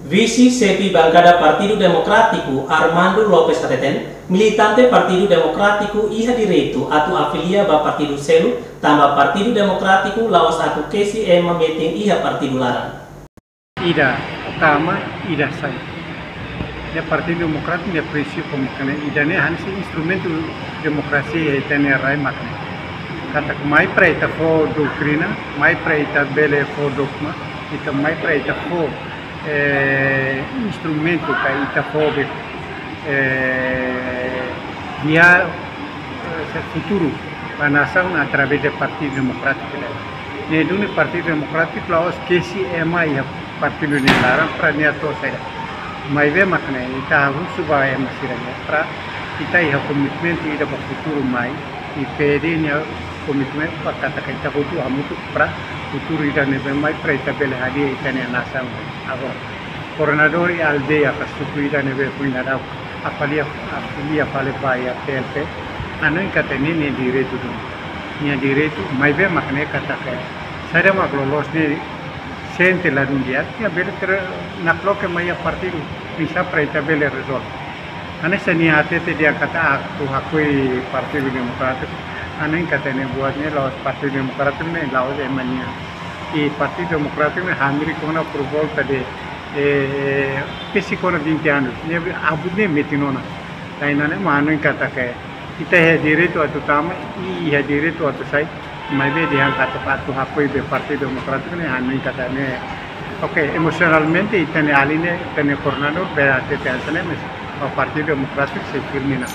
Vice-chefe bancada Partido Democrático Armando Lopes Ateten, militante Partido Democrático iha direito atu afilia ba Partido Selu, tambah Partido Democrático lawas atu kesi ema meeting iha Partido Larang. Ida utama ida sai. Ya Partido Democrático dia prinsip pemikirnya ida ne hansi instrumento demokrasi etene rai makne. Kata mai pra ita fo doutrina, mai pra ita bele fo dogma, ita mai pra ita fo instrumento que ita fobe dia futuro para a nação através do Partido Democrático. Ne duni Partido Democrático laos kesi ema ia Partido Larang para nia to saya. Mai ve makna ita harus suba ema siranya para ita ia komitmen ida para futuro mai e pede nia komitmen para kata kita futuro amutu para futuro ida ne mai para ita bele hadia ita ne nação agora. Coronador e aldeia para sucuida neve cuinada afalia fale pai a PLP anon katene ne direito do minha direito mais bem makne kata ke saya mak lolos ne sente la dunia ya bele ter naklo ke maya partido bisa praita bele resol ane senia atete dia kata aku hakui Partido Democrático anon katene buatnya lawas Partido Democrático ne lawas emania e Partido Democrático ne hamiri kona por volta de pesicono 20 anos, ne abudne metinona. Tainane mano in kata ke kita he direito atu tama I he direito atu sai mai be dia kata patu hakoi be Partido Democrático ne anu in kata ne okay emocionalmente itane aline tane coronador be ate tane mes Partido Democrático se firme na